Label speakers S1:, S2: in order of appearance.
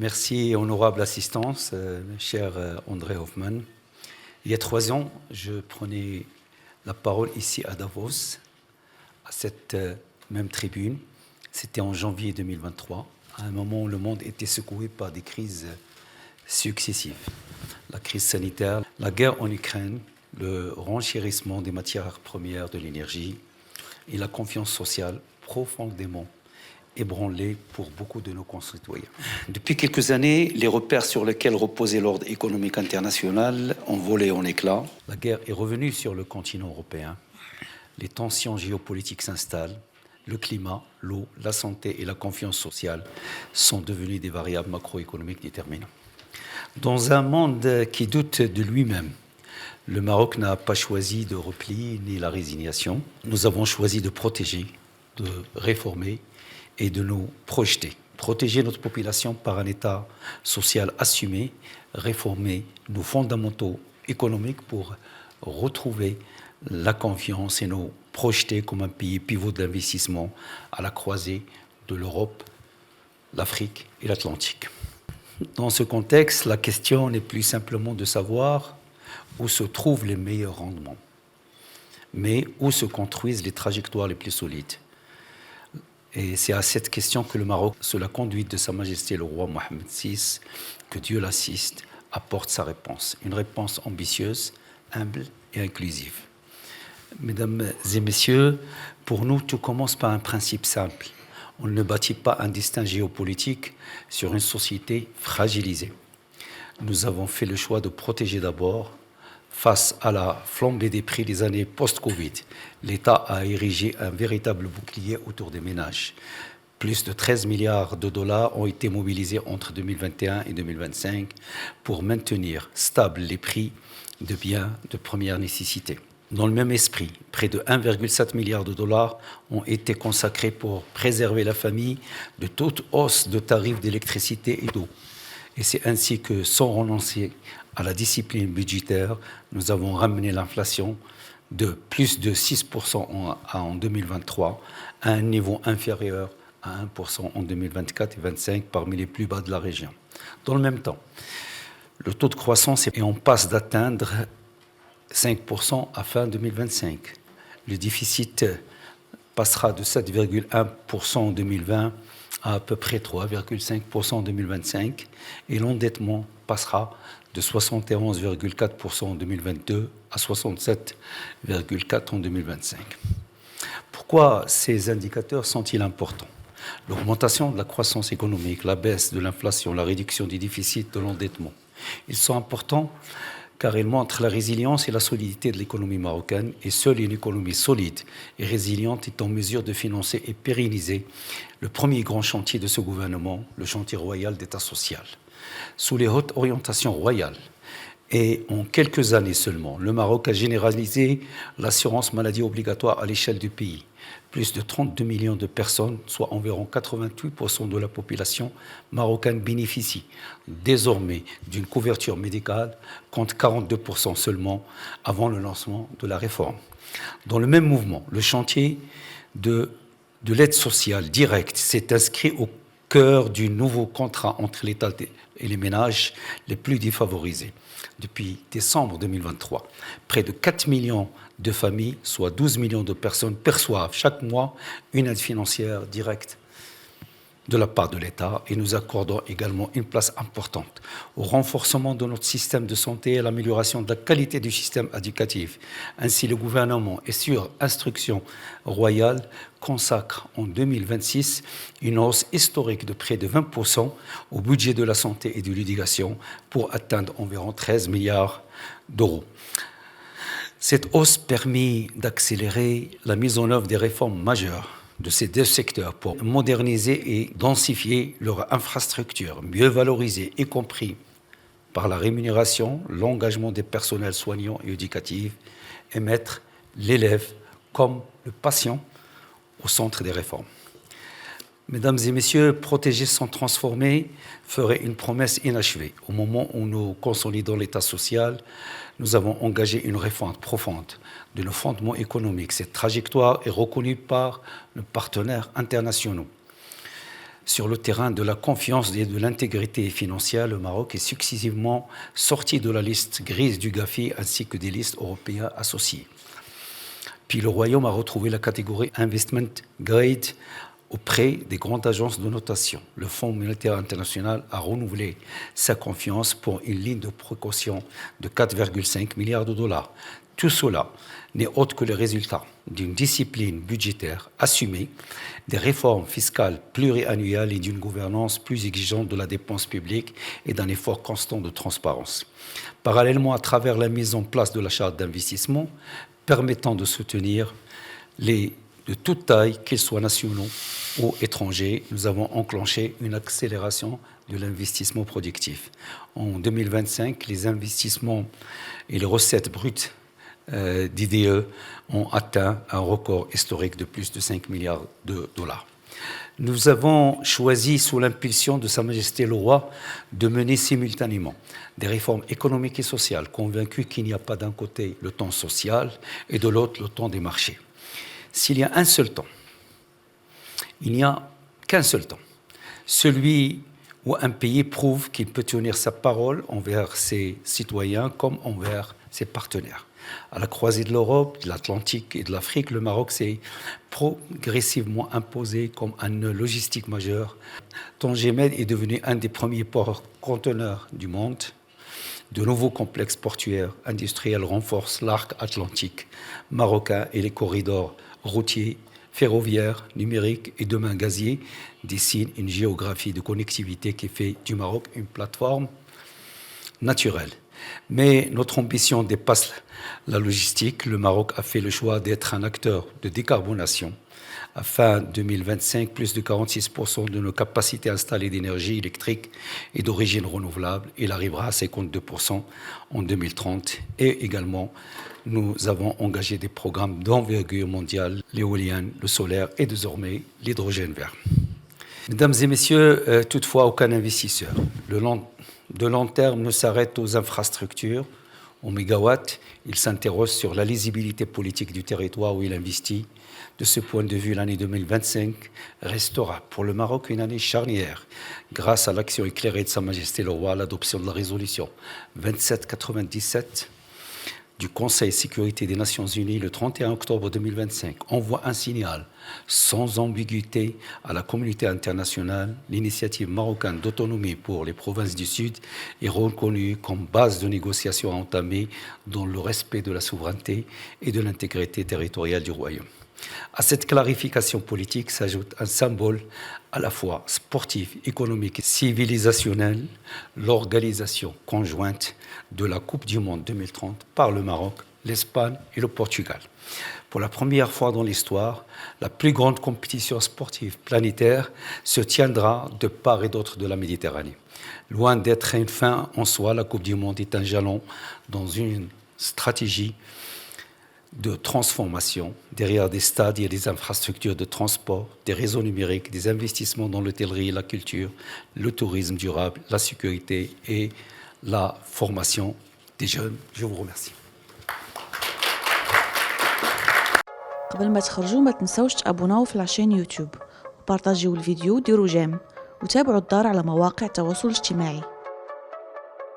S1: Merci, honorable assistance, cher André Hoffmann. Il y a 3 ans, je prenais la parole ici à Davos, à cette même tribune. C'était en janvier 2023, à un moment où le monde était secoué par des crises successives. La crise sanitaire, la guerre en Ukraine, le renchérissement des matières premières de l'énergie et la confiance sociale profondément ébranlée pour beaucoup de nos concitoyens. Depuis quelques années, les repères sur lesquels reposait l'ordre économique international ont volé en éclats. La guerre est revenue sur le continent européen. Les tensions géopolitiques s'installent. Le climat, l'eau, la santé et la confiance sociale sont devenus des variables macroéconomiques déterminantes. Dans un monde qui doute de lui-même, le Maroc n'a pas choisi de repli ni la résignation. Nous avons choisi de protéger, de réformer et de nous projeter. Protéger notre population par un État social assumé, réformer nos fondamentaux économiques pour retrouver la confiance et nous projeter comme un pays pivot d'investissement à la croisée de l'Europe, l'Afrique et l'Atlantique. Dans ce contexte, la question n'est plus simplement de savoir où se trouvent les meilleurs rendements, mais où se construisent les trajectoires les plus solides. Et c'est à cette question que le Maroc, sous la conduite de Sa Majesté le roi Mohammed VI, que Dieu l'assiste, apporte sa réponse. Une réponse ambitieuse, humble et inclusive. Mesdames et messieurs, pour nous, tout commence par un principe simple. On ne bâtit pas un destin géopolitique sur une société fragilisée. Nous avons fait le choix de protéger d'abord. Face à la flambée des prix des années post-Covid, l'État a érigé un véritable bouclier autour des ménages. Plus de 13 milliards de dollars ont été mobilisés entre 2021 et 2025 pour maintenir stables les prix de biens de première nécessité. Dans le même esprit, près de 1,7 milliard de dollars ont été consacrés pour préserver la famille de toute hausse de tarifs d'électricité et d'eau. Et c'est ainsi que, sans renoncer à la discipline budgétaire, nous avons ramené l'inflation de plus de 6% en 2023 à un niveau inférieur à 1% en 2024 et 2025, parmi les plus bas de la région. Dans le même temps, le taux de croissance est en passe d'atteindre 5% à fin 2025. Le déficit passera de 7,1% en 2020 à peu près 3,5% en 2025 et l'endettement passera de 71,4% en 2022 à 67,4% en 2025. Pourquoi ces indicateurs sont-ils importants ? L'augmentation de la croissance économique, la baisse de l'inflation, la réduction du déficit, de l'endettement. Ils sont importants car ils montrent la résilience et la solidité de l'économie marocaine, et seule une économie solide et résiliente est en mesure de financer et pérenniser le premier grand chantier de ce gouvernement, le chantier royal d'État social. Sous les hautes orientations royales, et en quelques années seulement, le Maroc a généralisé l'assurance maladie obligatoire à l'échelle du pays. Plus de 32 millions de personnes, soit environ 88% de la population marocaine, bénéficient désormais d'une couverture médicale, contre 42% seulement avant le lancement de la réforme. Dans le même mouvement, le chantier de l'aide sociale directe s'est inscrit au cœur du nouveau contrat entre l'État et les ménages les plus défavorisés. Depuis décembre 2023, près de 4 millions de familles, soit 12 millions de personnes, perçoivent chaque mois une aide financière directe de la part de l'État, et nous accordons également une place importante au renforcement de notre système de santé et à l'amélioration de la qualité du système éducatif. Ainsi, le gouvernement, et sur instruction royale, consacre en 2026 une hausse historique de près de 20% au budget de la santé et de l'éducation pour atteindre environ 13 milliards d'euros. Cette hausse permet d'accélérer la mise en œuvre des réformes majeures de ces deux secteurs pour moderniser et densifier leur infrastructure, mieux valoriser, y compris par la rémunération, l'engagement des personnels soignants et éducatifs, et mettre l'élève comme le patient au centre des réformes. Mesdames et messieurs, protéger sans transformer ferait une promesse inachevée. Au moment où nous consolidons l'État social, nous avons engagé une réforme profonde de nos fondements économiques. Cette trajectoire est reconnue par nos partenaires internationaux. Sur le terrain de la confiance et de l'intégrité financière, le Maroc est successivement sorti de la liste grise du GAFI ainsi que des listes européennes associées. Puis le Royaume a retrouvé la catégorie Investment Grade auprès des grandes agences de notation. Le Fonds monétaire international a renouvelé sa confiance pour une ligne de précaution de 4,5 milliards de dollars. Tout cela n'est autre que le résultat d'une discipline budgétaire assumée, des réformes fiscales pluriannuelles et d'une gouvernance plus exigeante de la dépense publique et d'un effort constant de transparence. Parallèlement, à travers la mise en place de la charte d'investissement permettant de soutenir de toute taille, qu'ils soient nationaux ou étrangers, nous avons enclenché une accélération de l'investissement productif. En 2025, les investissements et les recettes brutes d'IDE ont atteint un record historique de plus de 5 milliards de dollars. Nous avons choisi, sous l'impulsion de Sa Majesté le Roi, de mener simultanément des réformes économiques et sociales, convaincus qu'il n'y a pas d'un côté le temps social et de l'autre le temps des marchés. S'il y a un seul temps, il n'y a qu'un seul temps, celui où un pays prouve qu'il peut tenir sa parole envers ses citoyens comme envers ses partenaires. À la croisée de l'Europe, de l'Atlantique et de l'Afrique, le Maroc s'est progressivement imposé comme un nœud logistique majeur. Tanger Med est devenu un des premiers ports conteneurs du monde. De nouveaux complexes portuaires industriels renforcent l'arc atlantique marocain et les corridors routiers, ferroviaires, numériques et demain gaziers dessinent une géographie de connectivité qui fait du Maroc une plateforme naturelle. Mais notre ambition dépasse la logistique. Le Maroc a fait le choix d'être un acteur de décarbonation. À fin 2025, plus de 46% de nos capacités installées d'énergie électrique est d'origine renouvelable. Il arrivera à 52% en 2030. Et également, nous avons engagé des programmes d'envergure mondiale, l'éolienne, le solaire et désormais l'hydrogène vert. Mesdames et messieurs, toutefois, aucun investisseur de long terme ne s'arrête aux infrastructures, aux mégawatts. Il s'interroge sur la lisibilité politique du territoire où il investit. De ce point de vue, l'année 2025 restera pour le Maroc une année charnière grâce à l'action éclairée de Sa Majesté le Roi, l'adoption de la résolution 2797 du Conseil de sécurité des Nations Unies le 31 octobre 2025 envoie un signal sans ambiguïté à la communauté internationale. L'initiative marocaine d'autonomie pour les provinces du Sud est reconnue comme base de négociation à entamer dans le respect de la souveraineté et de l'intégrité territoriale du Royaume. À cette clarification politique s'ajoute un symbole à la fois sportif, économique et civilisationnel, l'organisation conjointe de la Coupe du Monde 2030 par le Maroc, l'Espagne et le Portugal. Pour la première fois dans l'histoire, la plus grande compétition sportive planétaire se tiendra de part et d'autre de la Méditerranée. Loin d'être une fin en soi, la Coupe du Monde est un jalon dans une stratégie de transformation. Derrière des stades, il y a des infrastructures de transport, des réseaux numériques, des investissements dans l'hôtellerie, la culture, le tourisme durable, la sécurité et la formation des jeunes. Je vous remercie.
S2: قبل ما تخرجوا ما تنسوش تابوناو في العشان يوتيوب وبارطاجيو الفيديو وديروا جيم وتابعوا الدار على مواقع التواصل الاجتماعي.